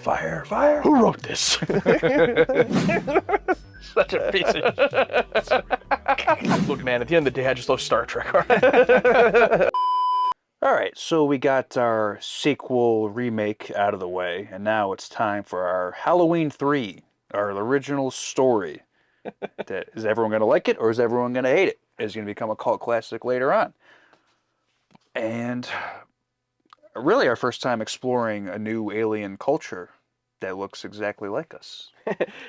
Fire, fire. Who wrote this? Such a piece of shit. Look, man, at the end of the day, I just love Star Trek. All right? All right, so we got our sequel remake out of the way, and now it's time for our Halloween 3, our original story. Is everyone going to like it, or is everyone going to hate it? Is it going to become a cult classic later on? And really our first time exploring a new alien culture that looks exactly like us.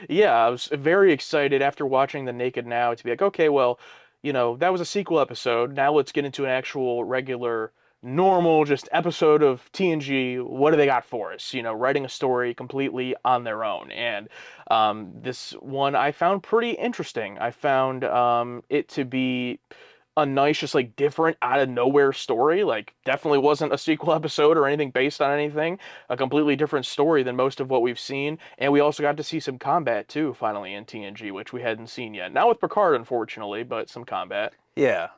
Yeah, I was very excited after watching The Naked Now to be like, okay, well, you know, that was a sequel episode. Now let's get into an actual regular, normal, just episode of TNG. What do they got for us? You know, writing a story completely on their own. And this one I found pretty interesting. I found it to be a nice, just like different out of nowhere story. Like definitely wasn't a sequel episode or anything based on anything. A completely different story than most of what we've seen. And we also got to see some combat too, finally in TNG, which we hadn't seen yet. Not with Picard, unfortunately, but some combat. Yeah,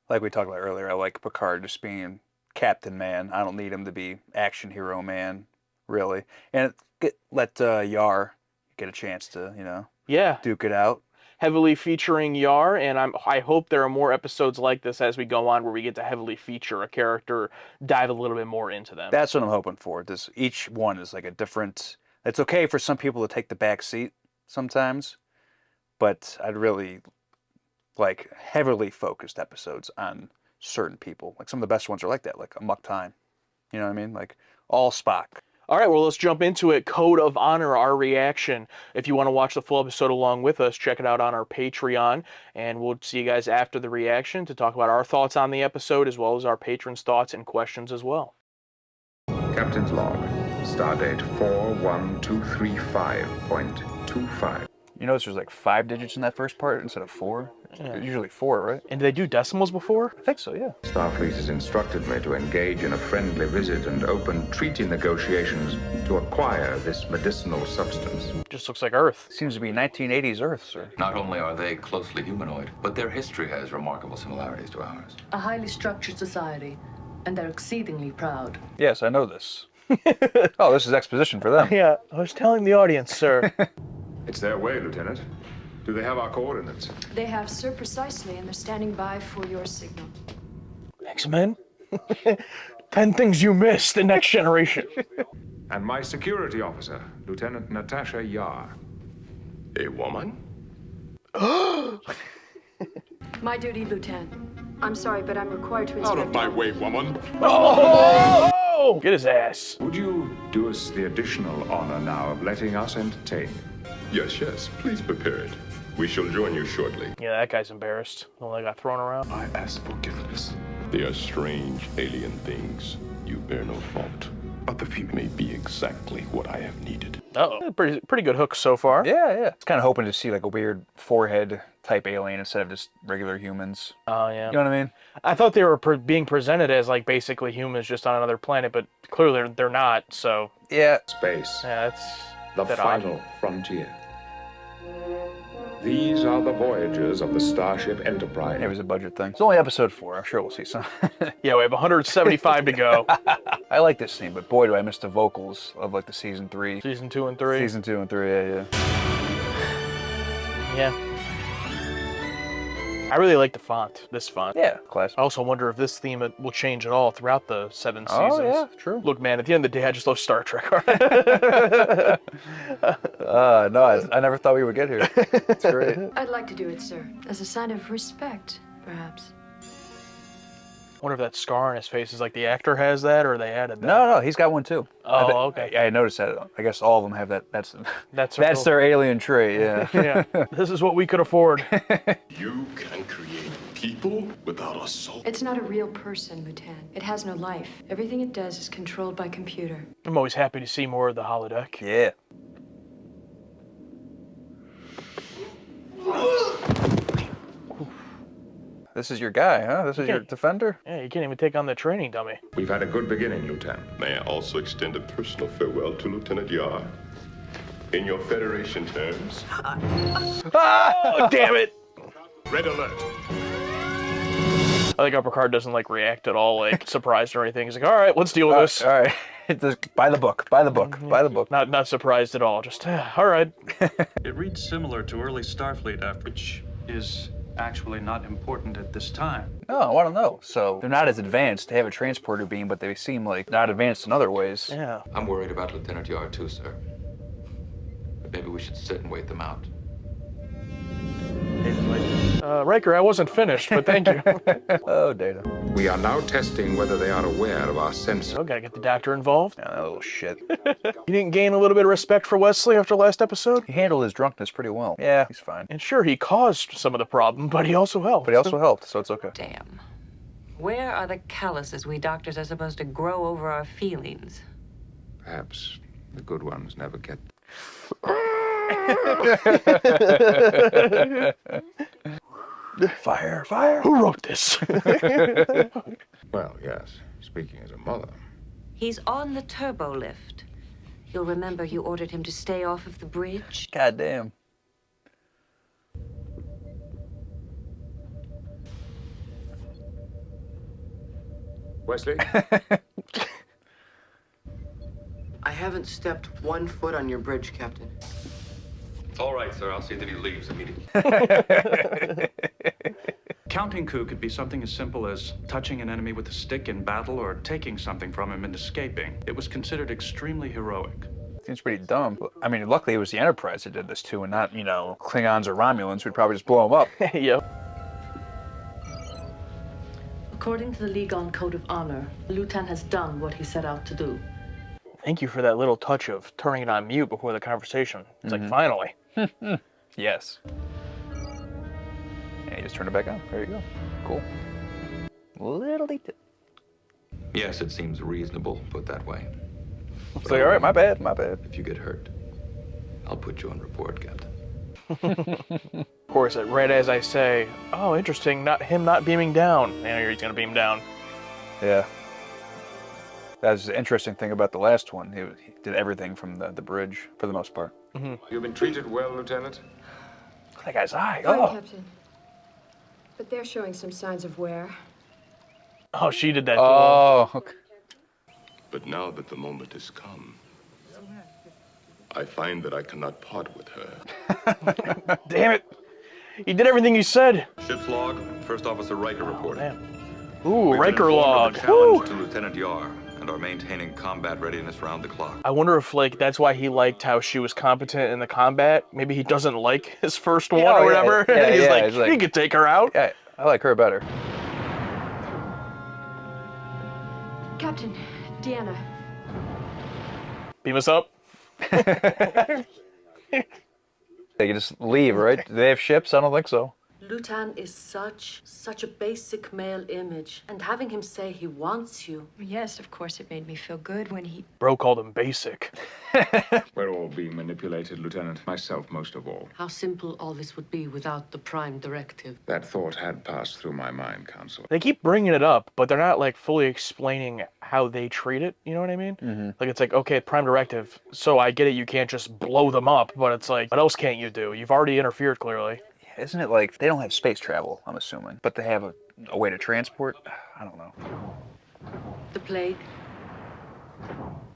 like we talked about earlier, I like Picard just being Captain Man. I don't need him to be action hero man, really. And let Yar get a chance to, you know, Yeah. duke it out. Heavily featuring Yar, and I hope there are more episodes like this as we go on where we get to heavily feature a character, dive a little bit more into them. That's what I'm hoping for. Each one is like a different... It's okay for some people to take the back seat sometimes, but I'd really like heavily focused episodes on certain people. Like some of the best ones are like that, like Amok Time. You know what I mean? Like all Spock. All right, well, let's jump into it. Code of Honor, our reaction. If you want to watch the full episode along with us, check it out on our Patreon. And we'll see you guys after the reaction to talk about our thoughts on the episode, as well as our patrons' thoughts and questions as well. Captain's log. Stardate 41235.25. You notice there's like 5 digits in that first part instead of 4? Yeah. Usually 4, right? And did they do decimals before? I think so, yeah. Starfleet has instructed me to engage in a friendly visit and open treaty negotiations to acquire this medicinal substance. Just looks like Earth. Seems to be 1980s Earth, sir. Not only are they closely humanoid, but their history has remarkable similarities to ours. A highly structured society, and they're exceedingly proud. Yes, I know this. Oh, this is exposition for them. Yeah, I was telling the audience, sir. It's their way, Lieutenant. Do they have our coordinates? They have, sir, precisely, and they're standing by for your signal. X-Men? 10 things you missed in Next Generation. And my security officer, Lieutenant Natasha Yar. A woman? My duty, Lieutenant. I'm sorry, but I'm required to Out inspect... of my way, woman. Oh! Get his ass. Would you do us the additional honor now of letting us entertain you? Yes, yes. Please prepare it. We shall join you shortly. Yeah, that guy's embarrassed. The one that got thrown around. I ask forgiveness. They are strange alien things. You bear no fault. But the feet may be exactly what I have needed. Uh-oh. Pretty good hook so far. Yeah, yeah. It's kind of hoping to see like a weird forehead type alien instead of just regular humans. Oh, yeah. You know what I mean? I thought they were being presented as like basically humans just on another planet, but clearly they're not, so... Yeah. Space. Yeah, that's... The that final frontier. These are the voyages of the Starship Enterprise. It was a budget thing. It's only episode 4. I'm sure we'll see some. Yeah, we have 175 to go. I like this scene, but boy, do I miss the vocals of like the season 3. Season 2 and 3. Season 2 and 3, yeah. Yeah. I really like the font, this font. Yeah, classic. I also wonder if this theme will change at all throughout the 7 seasons. Oh, yeah, true. Look, man, at the end of the day, I just love Star Trek. No, I never thought we would get here. It's great. I'd like to do it, sir, as a sign of respect, perhaps. I wonder if that scar on his face is like the actor has that, or they added that. No, he's got one too. Oh, okay. I noticed that. I guess all of them have that. That's cool. their alien trait, yeah. Yeah, this is what we could afford. You can create people without a soul. It's not a real person, Lieutenant. It has no life. Everything it does is controlled by computer. I'm always happy to see more of the holodeck. Yeah. This is your guy, huh? This is your defender? Yeah, you can't even take on the training dummy. We've had a good beginning, Lieutenant. May I also extend a personal farewell to Lieutenant Yar? In your Federation terms. Oh, damn it! Red alert. I think Uppercard doesn't like react at all, like surprised or anything. He's like, all right, let's deal with this. All right. Just buy the book. Buy the book. Buy the book. Not surprised at all. Just all right. It reads similar to early Starfleet effort, which is actually not important at this time. Oh, I want to know. So they're not as advanced. They have a transporter beam, but they seem like not advanced in other ways. Yeah. I'm worried about Lieutenant Yar too, sir. But maybe we should sit and wait them out. Riker, I wasn't finished, but thank you. Oh, Data. We are now testing whether they are aware of our sensor. Oh, gotta get the doctor involved. Yeah, that little shit. You didn't gain a little bit of respect for Wesley after last episode? He handled his drunkenness pretty well. Yeah, he's fine. And sure, he caused some of the problem, but he also helped. But he also helped, so it's okay. Damn. Where are the calluses we doctors are supposed to grow over our feelings? Perhaps the good ones never get. Fire, fire. Who wrote this? Well, yes, speaking as a mother. He's on the turbo lift. You'll remember you ordered him to stay off of the bridge. God damn. Wesley? I haven't stepped 1 foot on your bridge, Captain. All right, sir. I'll see that he leaves immediately. Counting coup could be something as simple as touching an enemy with a stick in battle or taking something from him and escaping. It was considered extremely heroic. Seems pretty dumb. I mean, luckily it was the Enterprise that did this too, and not, you know, Klingons or Romulans who'd probably just blow them up. Yep. According to the Legon Code of Honor, Lutan has done what he set out to do. Thank you for that little touch of turning it on mute before the conversation. It's like, finally. Yes. Yeah, you just turn it back on. There you go. Cool. Little detail. Yes, it seems reasonable, put that way. It's like, all right, my bad, my bad. If you get hurt, I'll put you on report, Captain. Of course, right as I say, oh, interesting, him not beaming down. I know he's gonna beam down. Yeah. That's the interesting thing about the last one. He did everything from the bridge, for the most part. You've been treated well, Lieutenant? Look at that guy's eye. Fine, Oh. Captain. But they're showing some signs of wear. Oh, she did that too. Oh, okay. But now that the moment has come, I find that I cannot part with her. Damn it! You did everything you said. Ship's log, First Officer Riker reporting. Man. Ooh, We've been Riker informed log. of the challenge Woo! to Lieutenant Yar and are maintaining combat readiness round the clock. I wonder if, like, that's why he liked how she was competent in the combat. Maybe he doesn't like his first one oh, or yeah, whatever. yeah, he's, yeah, like, he's like- he could take her out. Yeah, I like her better. Captain, Deanna. Beam us up. They can just leave, right? Do they have ships? I don't think so. Lutan is such a basic male image, and having him say he wants you. Yes, of course it made me feel good when he... Bro called him basic. We're all being manipulated, Lieutenant. Myself, most of all. How simple all this would be without the Prime Directive. That thought had passed through my mind, Counselor. They keep bringing it up, but they're not, like, fully explaining how they treat it. You know what I mean? Like, it's like, okay, Prime Directive, so I get it, you can't just blow them up, but it's like, what else can't you do? You've already interfered, clearly. Isn't it like they don't have space travel, I'm assuming, but they have a way to transport? I don't know. The plague.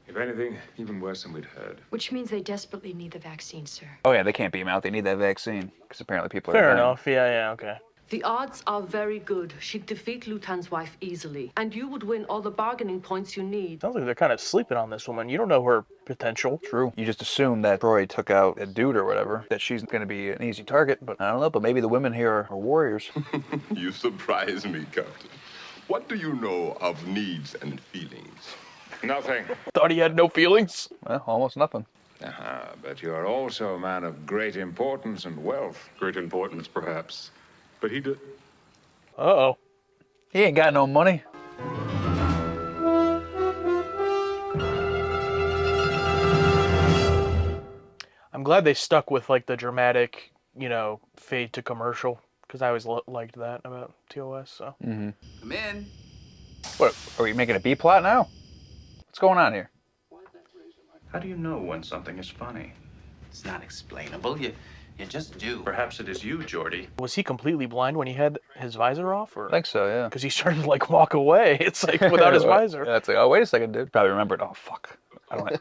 If anything, even worse than we'd heard. Which means they desperately need the vaccine, sir. Oh yeah, they can't beam out. They need that vaccine because apparently people are Fair dying. enough. Yeah, okay. The odds are very good. She'd defeat Lutan's wife easily, and you would win all the bargaining points you need. Sounds like they're kind of sleeping on this woman. You don't know her potential. True. You just assume that Troy took out a dude or whatever, that she's going to be an easy target, but I don't know. But maybe the women here are warriors. You surprise me, Captain. What do you know of needs and feelings? Nothing. Thought he had no feelings. Well, almost nothing. But you are also a man of great importance and wealth. Great importance, perhaps. But he did. Uh-oh. He ain't got no money. I'm glad they stuck with, like, the dramatic, you know, fade to commercial, because I always liked that about TOS, so. Come in. What, are we making a B plot now? What's going on here? How do you know when something is funny? It's not explainable. You You just do. Perhaps it is you, Geordi. Was he completely blind when he had his visor off? Or? I think so, yeah. Because he started to like walk away. It's like without his visor. Yeah, it's like, oh, wait a second, dude. Probably remembered. Oh, fuck. I don't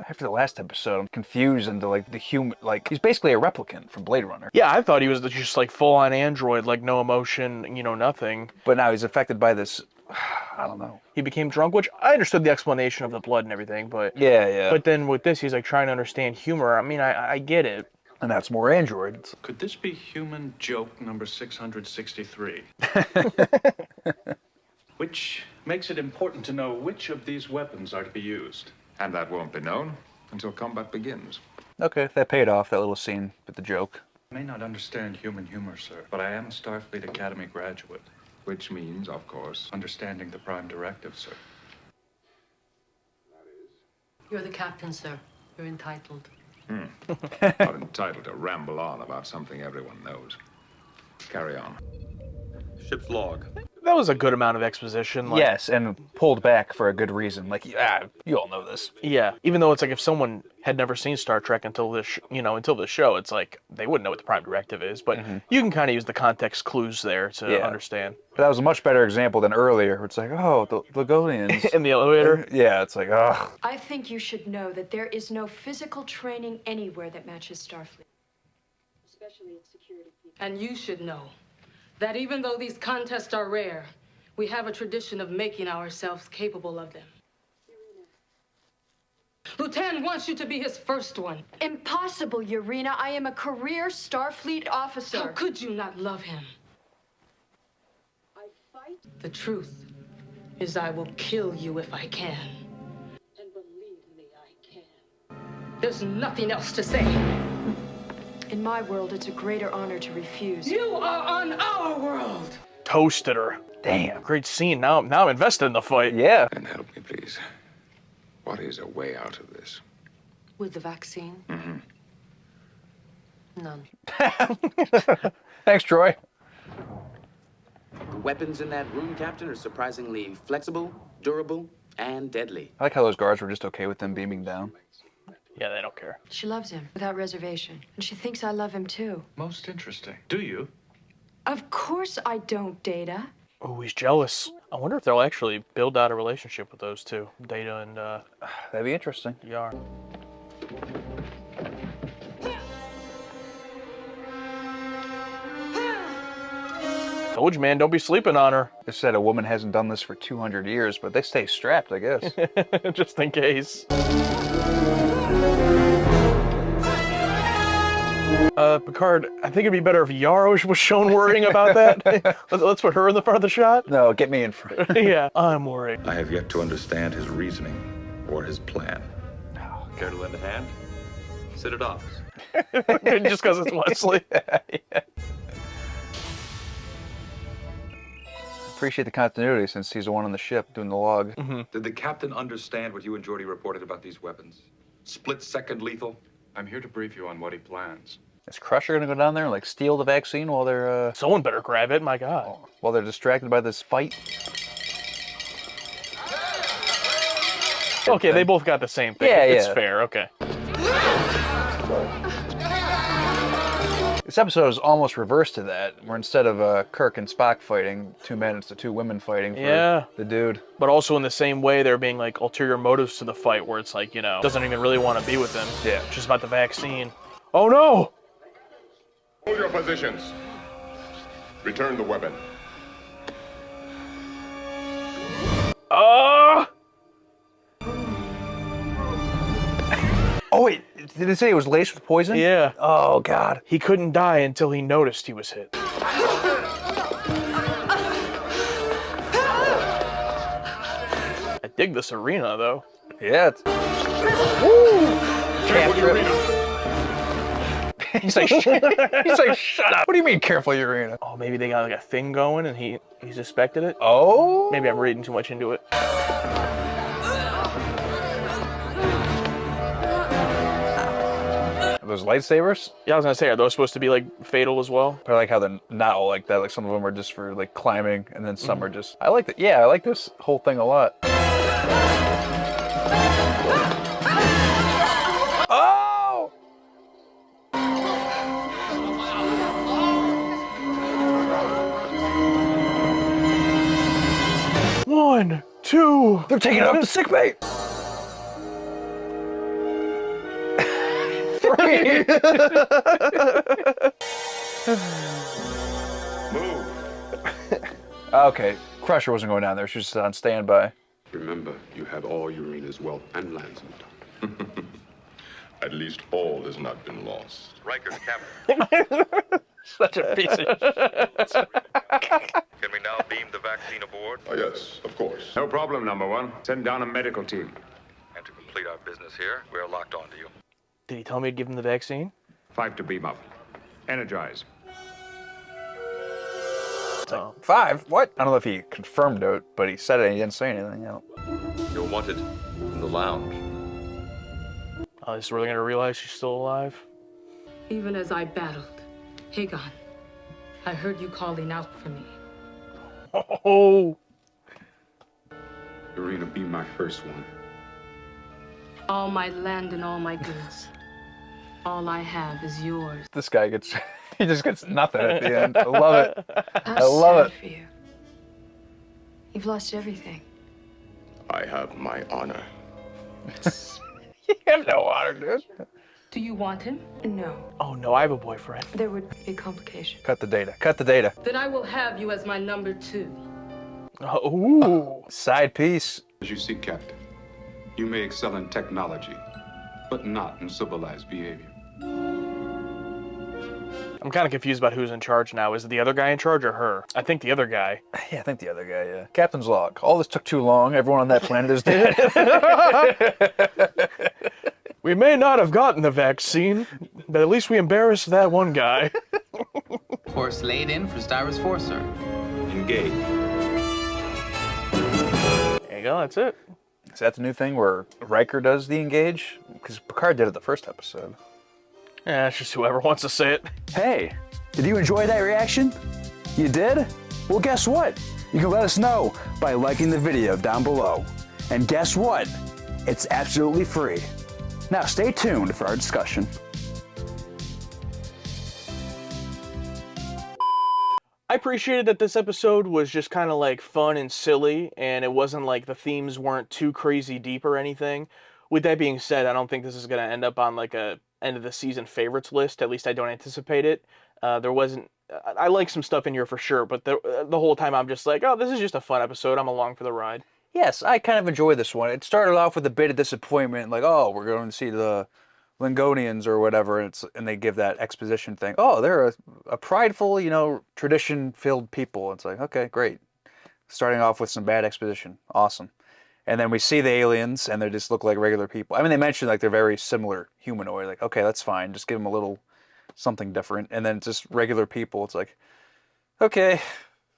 After the last episode, I'm confused into like the human, like he's basically a replicant from Blade Runner. Yeah, I thought he was just like full on android, like no emotion, nothing. But now he's affected by this, I don't know. He became drunk, which I understood the explanation of the blood and everything, but Yeah. But then with this, he's like trying to understand humor. I mean, I get it. And that's more android. Could this be human joke number 663? Which makes it important to know which of these weapons are to be used. And that won't be known until combat begins. Okay, that paid off, that little scene with the joke. I may not understand human humor, sir, but I am a Starfleet Academy graduate. Which means, of course, Understanding the Prime Directive, sir. You're the captain, sir. You're entitled. not entitled to ramble on about something everyone knows. Carry on. Ship's log. That was a good amount of exposition. Like, Yes, and pulled back for a good reason. Like, you all know this. yeah, even though it's like if someone had never seen Star Trek until this, until the show, it's like they wouldn't know what the Prime Directive is. But you can kind of use the context clues there to understand. But that was a much better example than earlier, where it's like, oh, the Lagonians. In the elevator? Yeah, it's like, ugh. I think you should know that there is no physical training anywhere that matches Starfleet. Especially in security people. And you should know that even though these contests are rare, we have a tradition of making ourselves capable of them. Lieutenant wants you to be his first one. Impossible, Urena. I am a career Starfleet officer. How could you not love him? I fight. The truth is I will kill you if I can. And believe me, I can. There's nothing else to say. In my world, it's a greater honor to refuse. You are on our world. Toasted her. Damn. Great scene. Now I'm invested in the fight. Yeah. And help me, please. What is a way out of this? With the vaccine? None. Thanks, Troy. The weapons in that room, Captain, are surprisingly flexible, durable, and deadly. I like how those guards were just okay with them beaming down. Yeah, they don't care. She loves him without reservation. And she thinks I love him too. Most interesting. Do you? Of course I don't, Data. Oh, he's jealous. I wonder if they'll actually build out a relationship with those two, Data and That'd be interesting. Yar. Told you, man, don't be sleeping on her. They said a woman hasn't done this for 200 years, but they stay strapped, I guess. Just in case. Picard, I think it'd be better if Yara was shown worrying about that. Let's put her in the front of the shot. No, get me in front. Yeah, I'm worried. I have yet to understand his reasoning or his plan. Care to lend a hand? Sit at ops. Just because it's Wesley. Yeah. Appreciate the continuity since he's the one on the ship doing the log. Did the captain understand what you and Geordi reported about these weapons? Split-second lethal? I'm here to brief you on what he plans. Is Crusher gonna go down there and like steal the vaccine while they're Someone better grab it, my God. while they're distracted by this fight? Okay, they both got the same thing. Yeah, It's yeah. fair, okay. This episode is almost reversed to that, where instead of Kirk and Spock fighting, two men, it's the two women fighting for the dude. But also in the same way, there being like ulterior motives to the fight, where it's like, doesn't even really want to be with him. Yeah. It's just about the vaccine. Oh no! Hold your positions. Return the weapon. Oh wait, did it say it was laced with poison? Yeah. Oh god. He couldn't die until he noticed he was hit. I dig this arena, though. Yeah. It's... Careful, Urena. he's like, shut up. What do you mean, careful, Urena? Oh, maybe they got like a thing going and he suspected it? Oh? Maybe I'm reading too much into it. Are those lightsabers? Yeah, I was gonna say, are those supposed to be like fatal as well? I like how they're not all like that. Like some of them are just for like climbing, and then some are just. I like that. Yeah, I like this whole thing a lot. Oh! 2. They're taking it up to sick bay. 3. Move. Okay, Crusher wasn't going down there. She was just on standby. Remember, you have all Urena's wealth and lands. At least all has not been lost. Riker's captain. Such a piece of Can we now beam the vaccine aboard? Oh, yes, of course. No problem, number one. Send down a medical team. And to complete our business here, we are locked onto you. Did he tell me to give him the vaccine? 5 to beam up. Energize. Oh. 5? What? I don't know if he confirmed it, but he said it and he didn't say anything. You're wanted in the lounge. Oh, he's really gonna realize she's still alive? Even as I battled, Hagon, I heard you calling out for me. Oh! Urena, be my first one. All my land and all my goods. All I have is yours. This guy gets, he just gets nothing at the end. I love it. How I love sad it. for you. You've lost everything. I have my honor. You have no honor, dude. Do you want him? No, Oh no, I have a boyfriend. there would be complications. Cut the data. Cut the data. Then I will have you as my number 2. Oh, ooh. Side piece. As you see, Captain, you may excel in technology, but not in civilized behavior. I'm kind of confused about who's in charge now. Is it the other guy in charge or her? I think the other guy. Yeah, I think the other guy, yeah. Captain's log. All this took too long. Everyone on that planet is dead. We may not have gotten the vaccine, but at least we embarrassed that one guy. Course laid in for Styrus 4, sir. Engage. There you go, that's it. Is that the new thing where Riker does the engage? Because Picard did it the first episode. Yeah, it's just whoever wants to say it. Hey, did you enjoy that reaction? You did? Well, guess what? You can let us know by liking the video down below. And guess what? It's absolutely free. Now stay tuned for our discussion. I appreciated that this episode was just kind of like fun and silly, and it wasn't like the themes weren't too crazy deep or anything. With that being said, I don't think this is going to end up on like a end of the season favorites list. At least I don't anticipate it. There wasn't. I like some stuff in here for sure, but the whole time I'm just like, oh, this is just a fun episode. I'm along for the ride. Yes, I kind of enjoyed this one. It started off with a bit of disappointment, like, oh, we're going to see the Lingonians or whatever, and they give that exposition thing. Oh, they're a prideful, tradition-filled people. It's like, okay, great. Starting off with some bad exposition. Awesome. And then we see the aliens, and they just look like regular people. I mean, they mentioned like they're very similar humanoid. Like, okay, that's fine. Just give them a little something different. And then just regular people. It's like, okay,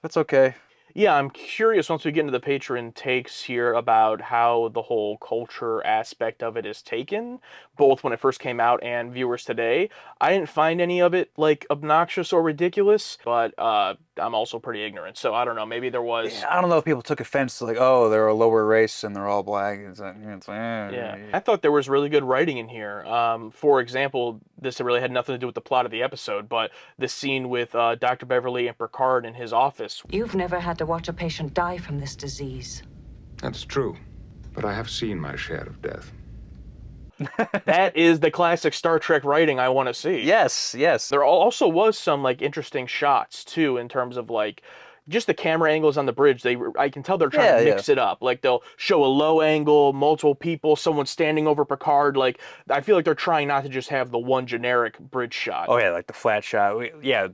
that's okay. Yeah, I'm curious once we get into the patron takes here about how the whole culture aspect of it is taken, both when it first came out and viewers today. I didn't find any of it like obnoxious or ridiculous, but I'm also pretty ignorant, so I don't know. Maybe there was. Yeah, I don't know if people took offense to like, oh, they're a lower race and they're all black. Yeah, I thought there was really good writing in here. For example, this really had nothing to do with the plot of the episode, but the scene with Dr. Beverly and Picard in his office. You've never had to watch a patient die from this disease. That's true, but I have seen my share of death. That is the classic Star Trek writing I want to see. Yes, yes. There also was some like interesting shots too in terms of like just the camera angles on the bridge. I can tell they're trying to mix it up. Like they'll show a low angle, multiple people, someone standing over Picard. Like I feel like they're trying not to just have the one generic bridge shot. Oh yeah, like the flat shot.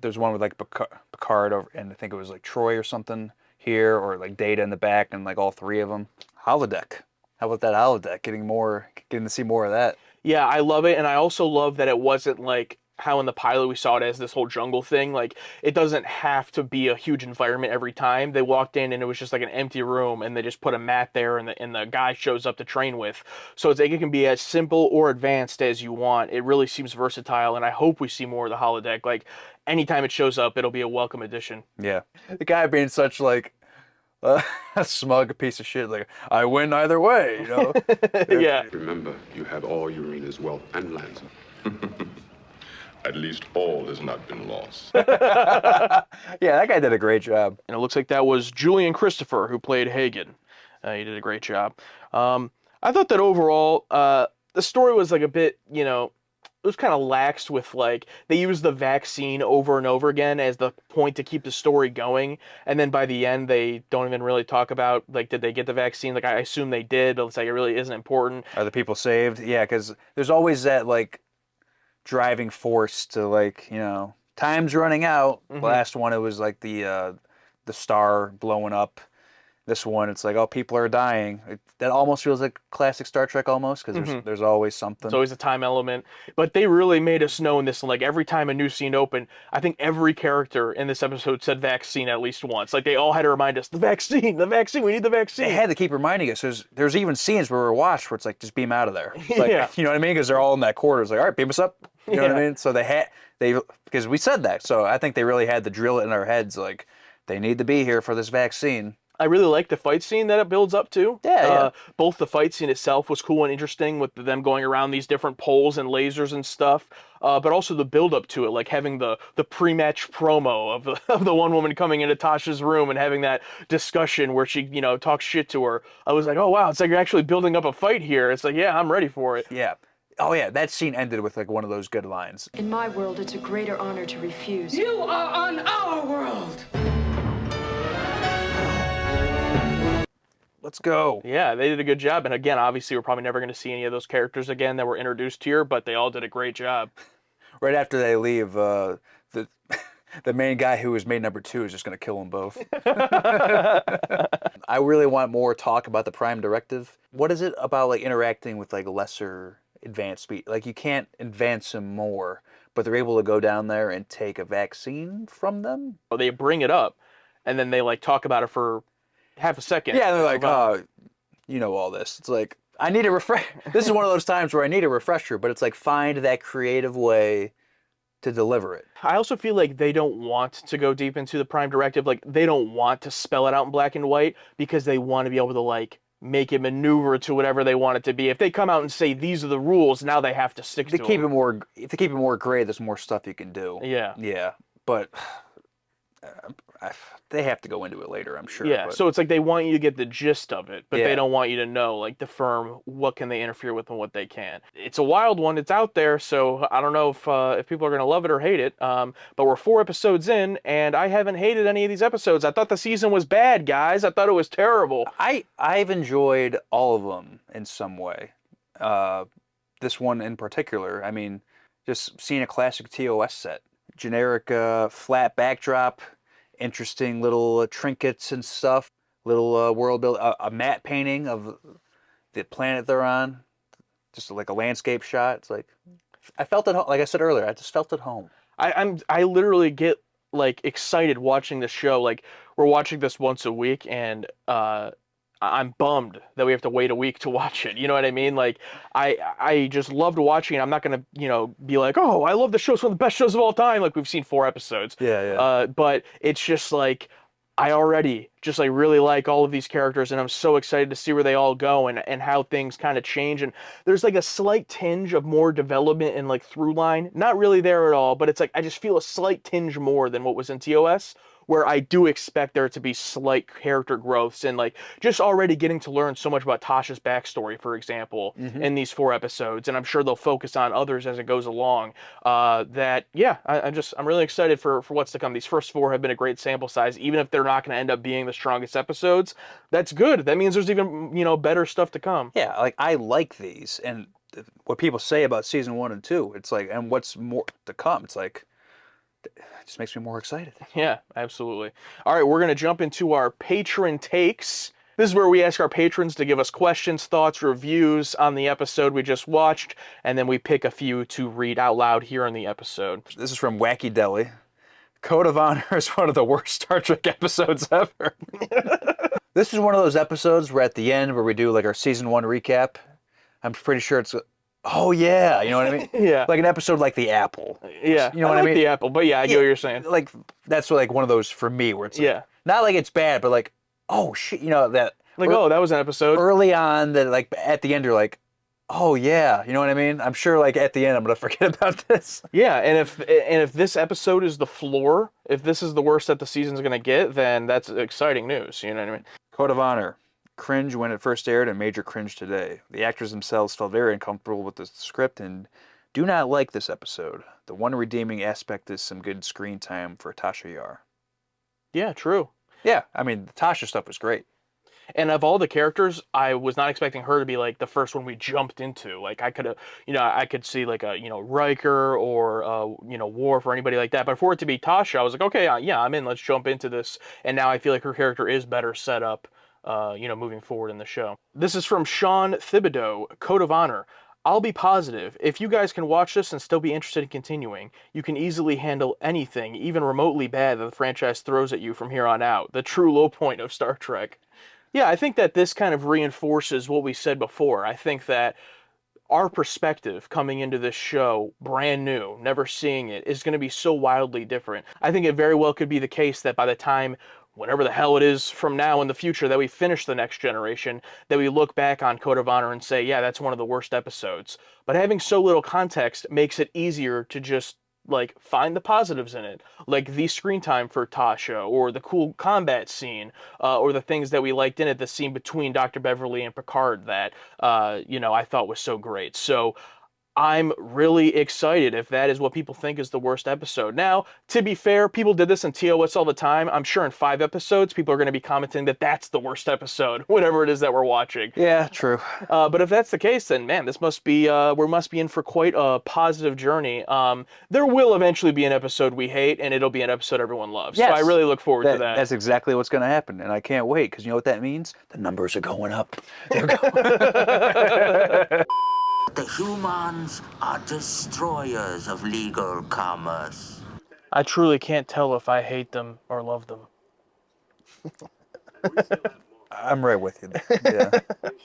There's one with like Picard over, and I think it was like Troy or something here, or like Data in the back, and like all three of them. Holodeck. How about that holodeck? Getting to see more of that. Yeah, I love it, and I also love that it wasn't like how in the pilot we saw it as this whole jungle thing. Like it doesn't have to be a huge environment every time. They walked in and it was just like an empty room, and they just put a mat there, and the guy shows up to train with. So it's like it can be as simple or advanced as you want. It really seems versatile, and I hope we see more of the holodeck. Like anytime it shows up, it'll be a welcome addition. Yeah, the guy being such like a smug piece of shit, like I win either way, Yeah. Remember, you have all Urena's wealth and lands. At least all has not been lost. Yeah, that guy did a great job. And it looks like that was Julian Christopher who played Hagen. You did a great job. I thought that overall, the story was like a bit, it was kind of laxed with like they used the vaccine over and over again as the point to keep the story going, and then by the end they don't even really talk about like did they get the vaccine? Like I assume they did, but it's like it really isn't important. Are the people saved? Yeah, because there's always that like driving force to like time's running out. Last one it was like the star blowing up. This one, it's like, oh, people are dying. That almost feels like classic Star Trek almost, because there's always something. It's always a time element. But they really made us know in this, like, every time a new scene opened, I think every character in this episode said vaccine at least once. Like, they all had to remind us, the vaccine, we need the vaccine. They had to keep reminding us. There's even scenes where we're watched where it's like, just beam out of there. Like, yeah. You know what I mean? Because they're all in that corridor. It's like, all right, beam us up. You know what I mean? So because we said that. So I think they really had to drill it in our heads, like, they need to be here for this vaccine. I really like the fight scene that it builds up to. Yeah. Both the fight scene itself was cool and interesting with them going around these different poles and lasers and stuff, but also the build up to it, like having the pre-match promo of the one woman coming into Tasha's room and having that discussion where she talks shit to her. I was like, oh wow, it's like you're actually building up a fight here. It's like, yeah, I'm ready for it. Yeah. Oh yeah, that scene ended with like one of those good lines. In my world, it's a greater honor to refuse. You are on our world. Let's go. Yeah, they did a good job. And again, obviously, we're probably never going to see any of those characters again that were introduced here, but they all did a great job. Right after they leave, the main guy who was made number 2 is just going to kill them both. I really want more talk about the Prime Directive. What is it about like interacting with like lesser advanced speed? Like you can't advance them more, but they're able to go down there and take a vaccine from them? They bring it up, and then they like talk about it for half a second. Yeah, and they're like, oh, you know all this. It's like, I need a refresh. This is one of those times where I need a refresher, but it's like, find that creative way to deliver it. I also feel like they don't want to go deep into the Prime Directive. Like, they don't want to spell it out in black and white because they want to be able to, like, make it maneuver to whatever they want it to be. If they come out and say, these are the rules, now they have to stick to them. If they keep it more gray, there's more stuff you can do. Yeah. Yeah, but they have to go into it later, I'm sure. Yeah, but so it's like they want you to get the gist of it, but Yeah. they don't want you to know, like, the firm, what can they interfere with and what they can. It's a wild one. It's out there, so I don't know if people are going to love it or hate it, but we're 4 episodes in, and I haven't hated any of these episodes. I thought the season was bad, guys. I thought it was terrible. I've enjoyed all of them in some way. This one in particular, I mean, just seeing a classic TOS set. Generic flat backdrop, interesting little trinkets and stuff, little world build, a matte painting of the planet they're on, just like a landscape shot. It's like, I felt at home. Like I said earlier, I just felt at home. I literally get like excited watching the show. Like, we're watching this once a week, and I'm bummed that we have to wait a week to watch it. You know what I mean? Like, I just loved watching it. I'm not gonna, be like, oh, I love the show. It's one of the best shows of all time. Like, we've seen 4 episodes. Yeah. But it's just like, I already just like really like all of these characters, and I'm so excited to see where they all go and how things kind of change. And there's like a slight tinge of more development and like through line. Not really there at all, but it's like I just feel a slight tinge more than what was in TOS, where I do expect there to be slight character growths and like just already getting to learn so much about Tasha's backstory, for example, in these 4 episodes. And I'm sure they'll focus on others as it goes along. I'm really excited for what's to come. These first 4 have been a great sample size. Even if they're not going to end up being the strongest episodes, that's good. That means there's even, better stuff to come. Yeah, like I like these, and what people say about season 1 and 2, it's like, and what's more to come, it's like, it just makes me more excited. Yeah, absolutely. All right, we're going to jump into our patron takes. This is where we ask our patrons to give us questions, thoughts, reviews on the episode we just watched, and then we pick a few to read out loud here in the episode. This is from Wacky Deli. Code of Honor is one of the worst Star Trek episodes ever. This is one of those episodes where at the end where we do like our season 1 recap, I'm pretty sure it's, oh yeah, you know what I mean? Yeah. Like an episode like The Apple. Yeah, you know what I mean? The Apple, but yeah, I get what you're saying. Like, that's like one of those for me where it's like, not like it's bad, but like, oh shit, that. Like, oh, that was an episode. Early on, that like at the end you're like, oh yeah, you know what I mean? I'm sure like at the end I'm gonna forget about this. Yeah, and if this episode is the floor, if this is the worst that the season's gonna get, then that's exciting news. You know what I mean? Code of Honor. cringe when it first aired and major cringe today. The actors themselves felt very uncomfortable with the script and do not like this episode. The one redeeming aspect is some good screen time for Tasha Yar. Yeah, true. Yeah, I mean, the Tasha stuff was great. And of all the characters, I was not expecting her to be like the first one we jumped into. Like I could have, I could see like a, Riker or Worf or anybody like that. But for it to be Tasha, I was like, okay, yeah, I'm in. Let's jump into this. And now I feel like her character is better set up, moving forward in the show. This is from Sean Thibodeau, Code of Honor. I'll be positive. If you guys can watch this and still be interested in continuing, you can easily handle anything, even remotely bad, that the franchise throws at you from here on out. The true low point of Star Trek. Yeah, I think that this kind of reinforces what we said before. I think that our perspective coming into this show, brand new, never seeing it, is going to be so wildly different. I think it very well could be the case that by the time, whatever the hell it is from now in the future, that we finish The Next Generation, that we look back on Code of Honor and say, yeah, that's one of the worst episodes. But having so little context makes it easier to just like find the positives in it, like the screen time for Tasha, or the cool combat scene, or the things that we liked in it, the scene between Dr. Beverly and Picard that I thought was so great. So I'm really excited if that is what people think is the worst episode. Now, to be fair, people did this in TOS all the time. I'm sure in 5 episodes, people are going to be commenting that that's the worst episode, whatever it is that we're watching. Yeah, true. But if that's the case, then man, this must be we must be in for quite a positive journey. There will eventually be an episode we hate, and it'll be an episode everyone loves. Yes, so I really look forward to that. That's exactly what's going to happen, and I can't wait because you know what that means? The numbers are going up. The humans are destroyers of legal commerce. I truly can't tell if I hate them or love them. I'm right with you. Yeah.